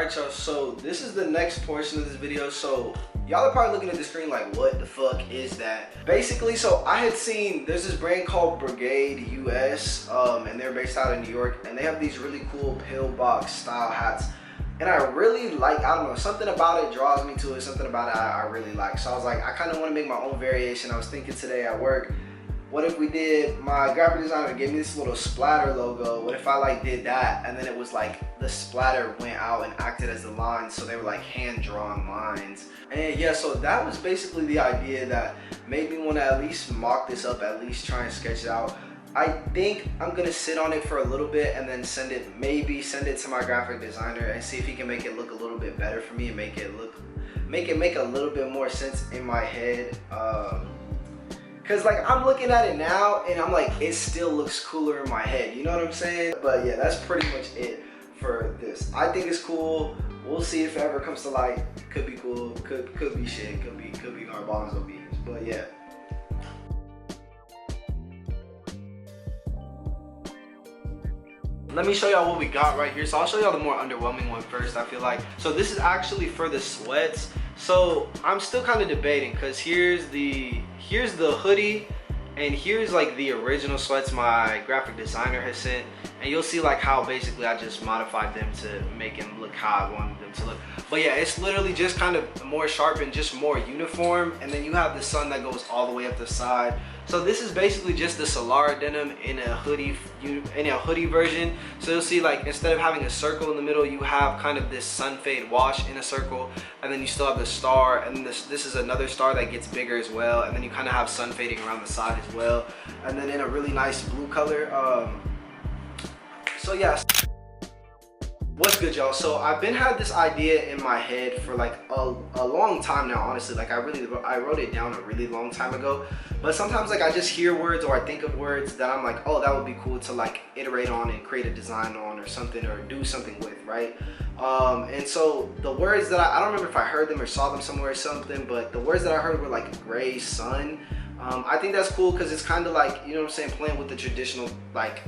Alright y'all, so this is the next portion of this video. So y'all are probably looking at the screen like, what the fuck is that? Basically, so I had seen, there's this brand called Brigade US, and they're based out in New York, and they have these really cool pillbox style hats. And I really like, I don't know, something about it draws me to it, something about it I really like. So I was like, I kind of want to make my own variation. I was thinking today at work, what if we did, my graphic designer gave me this little splatter logo. What if I like did that and then it was like the splatter went out and acted as the lines, so they were like hand drawn lines. And yeah, so that was basically the idea that made me want to at least mock this up, at least try and sketch it out. I think I'm gonna sit on it for a little bit and then maybe send it to my graphic designer and see if he can make it look a little bit better for me and make it make a little bit more sense in my head. Cause like I'm looking at it now and I'm like, it still looks cooler in my head, you know what I'm saying? But yeah, that's pretty much it for this. I think it's cool. We'll see if it ever comes to light. Could be cool, could be shit, could be garbanzo beans, but yeah. Let me show y'all what we got right here. So I'll show y'all the more underwhelming one first, I feel like. So this is actually for the sweats. So I'm still kind of debating because here's the hoodie and here's like the original sweats my graphic designer has sent, and you'll see like how basically I just modified them to make them look how I wanted them to look. But yeah, it's literally just kind of more sharp and just more uniform, and then you have the sun that goes all the way up the side. So this is basically just the Solara denim in a hoodie version. So you'll see like instead of having a circle in the middle, you have kind of this sun fade wash in a circle, and then you still have the star, and this is another star that gets bigger as well, and then you kind of have sun fading around the side as well, and then in a really nice blue color. So yeah. What's good, y'all? So I've been had this idea in my head for like a long time now, honestly. Like I wrote it down a really long time ago, but sometimes like I just hear words or I think of words that I'm like, oh, that would be cool to like iterate on and create a design on or something, or do something with, right? And so the words that I don't remember if I heard them or saw them somewhere or something, but the words that I heard were like gray sun. I think that's cool because it's kind of like, you know what I'm saying, playing with the traditional like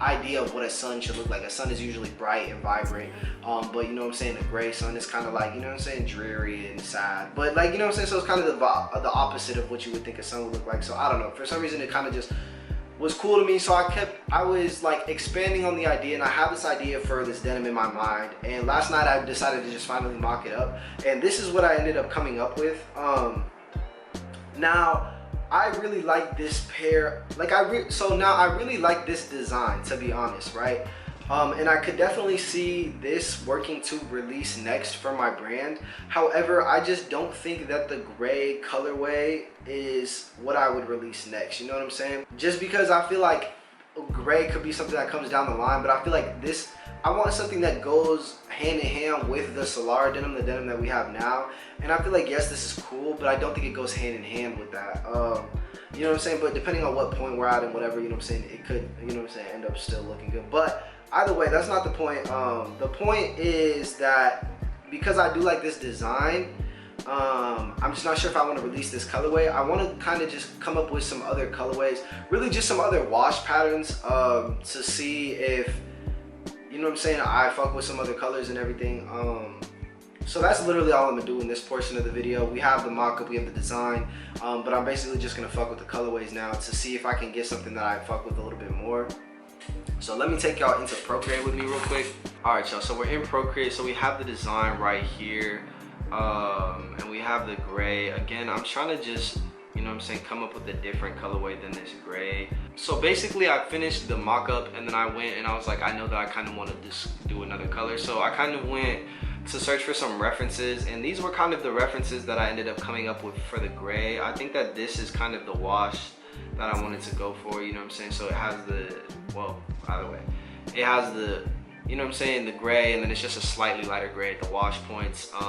idea of what a sun should look like. A sun is usually bright and vibrant, but you know what I'm saying, the gray sun is kind of like, you know what I'm saying, dreary and sad, but like, you know what I'm saying, so it's kind of the opposite of what you would think a sun would look like. So I don't know, for some reason it kind of just was cool to me, so I was like expanding on the idea, and I have this idea for this denim in my mind, and last night I decided to just finally mock it up, and this is what I ended up coming up with. Now I really like this pair, like so now I really like this design, to be honest, right? And I could definitely see this working to release next for my brand. However, I just don't think that the gray colorway is what I would release next, you know what I'm saying? Just because I feel like gray could be something that comes down the line, but I feel like this, I want something that goes hand in hand with the Solara denim, the denim that we have now. And I feel like, yes, this is cool, but I don't think it goes hand in hand with that. You know what I'm saying? But depending on what point we're at and whatever, you know what I'm saying, it could, you know what I'm saying, end up still looking good. But either way, that's not the point. The point is that because I do like this design, I'm just not sure if I want to release this colorway. I want to kind of just come up with some other colorways, really just some other wash patterns, to see if, you know what I'm saying, I fuck with some other colors and everything. So that's literally all I'm gonna do in this portion of the video. We have the mock-up, we have the design, but I'm basically just gonna fuck with the colorways now to see if I can get something that I fuck with a little bit more. So let me take y'all into Procreate with me real quick. All right, y'all, so we're in Procreate. So we have the design right here, and we have the gray. Again, I'm trying to just, you know what I'm saying, come up with a different colorway than this gray. So basically I finished the mock-up, and then I went and I was like, I know that I kind of want to just do another color. So I kind of went to search for some references, and these were kind of the references that I ended up coming up with for the gray. I think that this is kind of the wash that I wanted to go for, you know what I'm saying? So it has the, well, either way, it has the, you know what I'm saying, the gray, and then it's just a slightly lighter gray at the wash points, you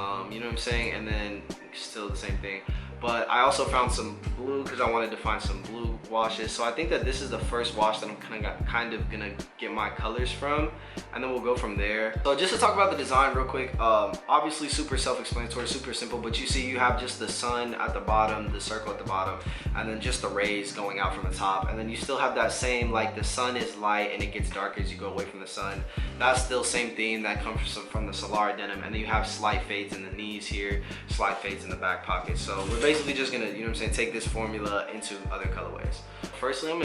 know what I'm saying, and then still the same thing. but I also found some blue because I wanted to find some blue washes. So I think that this is the first wash that I'm kind of gonna get my colors from, and then we'll go from there. So just to talk about the design real quick, obviously super self-explanatory, super simple, but you see you have just the sun at the bottom, the circle at the bottom, and then just the rays going out from the top, and then you still have that same, like the sun is light and it gets darker as you go away from the sun. That's still same theme that comes from the Solara denim, and then you have slight fades in the knees here, slight fades in the back pocket. So we're basically just gonna, you know what I'm saying, take this formula into other colorways. Firstly, I'm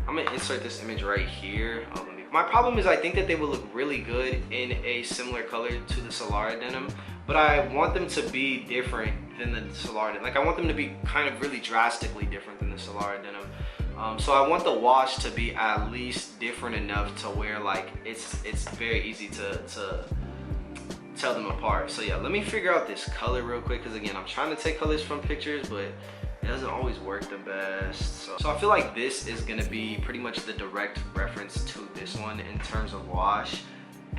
gonna insert this image right here. My problem is I think that they would look really good in a similar color to the Solara denim, but I want them to be different than the Solara denim. Like I want them to be kind of really drastically different than the Solara denim. So I want the wash to be at least different enough to where like it's very easy to tell them apart. So yeah, let me figure out this color real quick, because again, I'm trying to take colors from pictures, but it doesn't always work the best. So I feel like this is gonna be pretty much the direct reference to this one in terms of wash.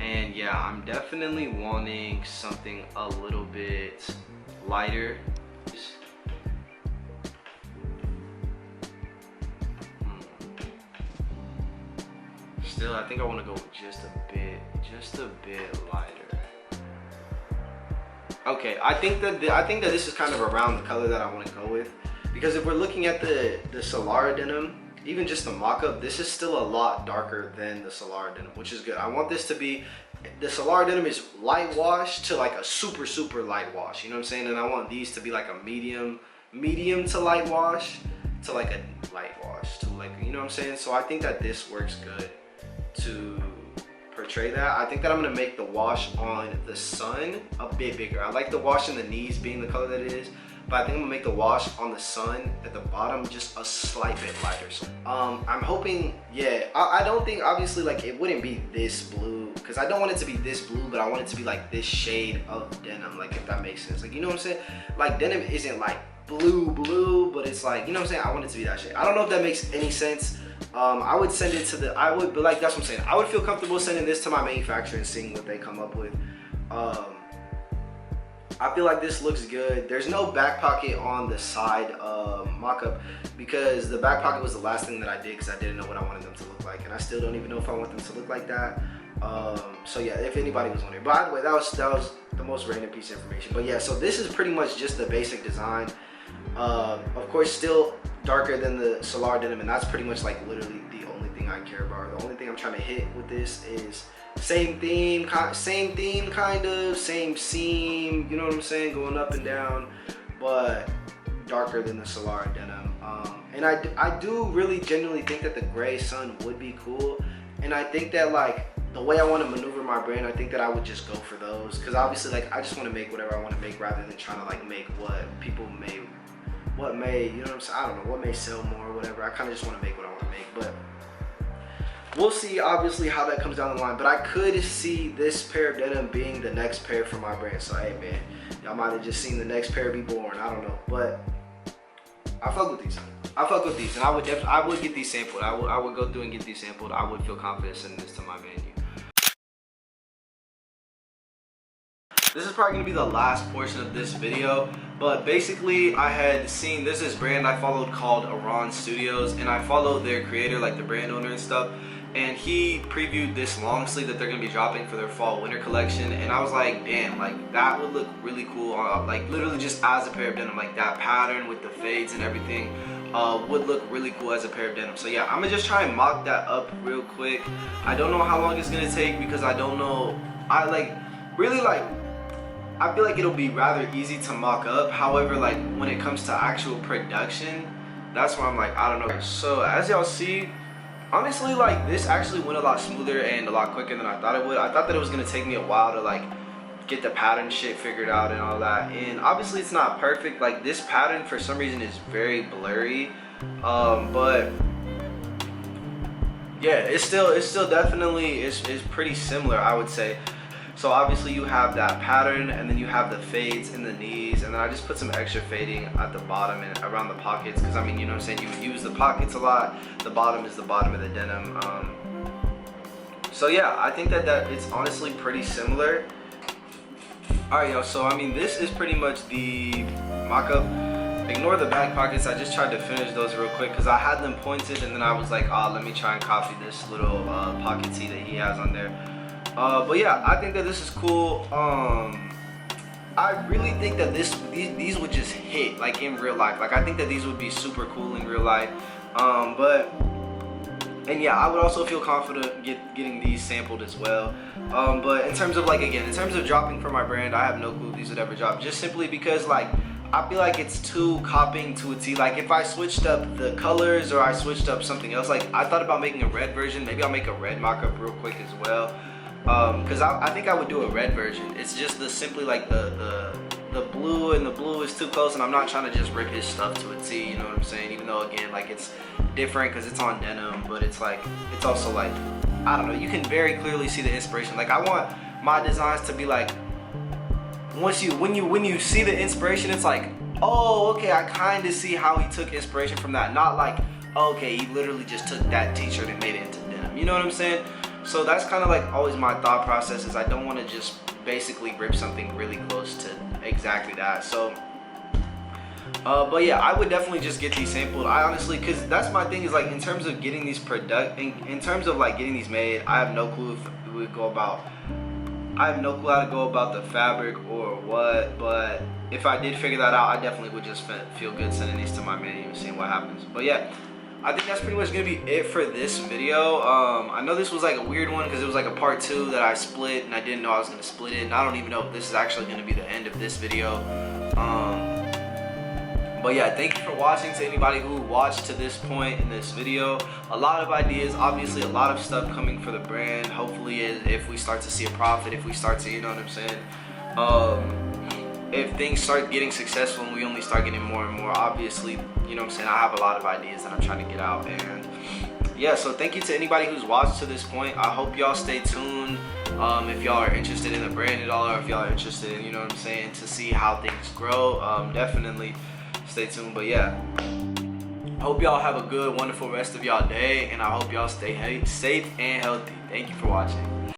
And yeah, I'm definitely wanting something a little bit lighter. Still, I think I want to go just a bit lighter. Okay, I think that this is kind of around the color that I want to go with, because if we're looking at the Solara denim, even just the mock-up, this is still a lot darker than the Solara denim, which is good. I want this to be, the Solara denim is light wash to like a super light wash, you know what I'm saying? And I want these to be like a medium to light wash to like a light wash to like, you know what I'm saying? So I think that this works good to portray that. I think that I'm gonna make the wash on the sun a bit bigger. I like the wash in the knees being the color that it is, but I think I'm gonna make the wash on the sun at the bottom just a slight bit lighter. So I'm hoping, yeah, I don't think, obviously, like it wouldn't be this blue, because I don't want it to be this blue, but I want it to be like this shade of denim, like if that makes sense. Like, you know what I'm saying? Like denim isn't like blue, but it's like, you know what I'm saying? I want it to be that shade. I don't know if that makes any sense. I would send it to the, but like, that's what I'm saying. I would feel comfortable sending this to my manufacturer and seeing what they come up with. I feel like this looks good. There's no back pocket on the side mock-up, because the back pocket was the last thing that I did, because I didn't know what I wanted them to look like, and I still don't even know if I want them to look like that. So yeah, if anybody was wondering. By the way, that was the most random piece of information. But yeah, so this is pretty much just the basic design. Of course, still darker than the Solara denim, and that's pretty much like literally the only thing I care about. The only thing I'm trying to hit with this is same theme kind of, same seam, you know what I'm saying, going up and down, but darker than the Solara denim. And I do really genuinely think that the gray sun would be cool, and I think that like the way I want to maneuver my brand, I think that I would just go for those, because obviously like I just want to make whatever I want to make, rather than trying to like make what people may, you know what I'm saying, I don't know, what may sell more or whatever. I kind of just want to make what I want to make, but we'll see obviously how that comes down the line. But I could see this pair of denim being the next pair for my brand. So hey man, y'all might have just seen the next pair be born, I don't know, but I fuck with these. And I would get these sampled. I would go through and get these sampled. I would feel confident sending this to my menu. This is probably gonna be the last portion of this video, but basically I had seen, there's this brand I followed called Iran Studios, and I followed their creator, like the brand owner and stuff, and he previewed this long sleeve that they're gonna be dropping for their fall winter collection, and I was like, damn, like that would look really cool on, like literally just as a pair of denim. Like that pattern with the fades and everything would look really cool as a pair of denim. So yeah, I'm gonna just try and mock that up real quick. I don't know how long it's gonna take, because I don't know, I feel like it'll be rather easy to mock up. However, like when it comes to actual production, that's where I'm like, I don't know. So as y'all see, honestly, like this actually went a lot smoother and a lot quicker than I thought it would. I thought that it was gonna take me a while to like get the pattern shit figured out and all that. And obviously it's not perfect. Like this pattern for some reason is very blurry. But yeah, it's still definitely is pretty similar, I would say. So obviously you have that pattern, and then you have the fades in the knees, and then I just put some extra fading at the bottom and around the pockets, because I mean, you know what I'm saying, you would use the pockets a lot. The bottom is the bottom of the denim. So yeah, I think that it's honestly pretty similar. Alright y'all, so I mean this is pretty much the mock-up. Ignore the back pockets. I just tried to finish those real quick because I had them pointed, and then I was like, oh, let me try and copy this little pocket tee that he has on there. But yeah, I think that this is cool. I really think that these would just hit like in real life. Like I think that these would be super cool in real life. And yeah, I would also feel confident getting these sampled as well. But in terms of like, again, in terms of dropping for my brand, I have no clue if these would ever drop, just simply because like I feel like it's too copying to a T. Like if I switched up the colors or I switched up something else, like I thought about making a red version. Maybe I'll make a red mock-up real quick as well. Because I think I would do a red version. It's just simply like the blue, and the blue is too close, and I'm not trying to just rip his stuff to a T, you know what I'm saying? Even though again, like it's different because it's on denim, but it's like, it's also like, I don't know, you can very clearly see the inspiration. Like I want my designs to be like, when you see the inspiration, it's like, oh, okay, I kind of see how he took inspiration from that. Not like, okay, he literally just took that t-shirt and made it into denim, you know what I'm saying? So that's kind of like always my thought process, is I don't want to just basically rip something really close to exactly that. So but yeah, I would definitely just get these sampled. I honestly, because that's my thing, is like in terms of getting these in terms of like getting these made, I have no clue if we would go about, I have no clue how to go about the fabric or what, but if I did figure that out, I definitely would just feel good sending these to my menu and seeing what happens. But yeah, I think that's pretty much gonna be it for this video. I know this was like a weird one because it was like a part 2 that I split, and I didn't know I was gonna split it, and I don't even know if this is actually gonna be the end of this video. But yeah, thank you for watching. To anybody who watched to this point in this video, a lot of ideas, obviously a lot of stuff coming for the brand. Hopefully if we start to see a profit, if we start to, you know what I'm saying, if things start getting successful and we only start getting more and more, obviously, you know what I'm saying, I have a lot of ideas that I'm trying to get out. And yeah, so thank you to anybody who's watched to this point. I hope y'all stay tuned if y'all are interested in the brand at all, or if y'all are interested in, you know what I'm saying, to see how things grow. Definitely stay tuned. But yeah, hope y'all have a good, wonderful rest of y'all day, and I hope y'all stay safe and healthy. Thank you for watching.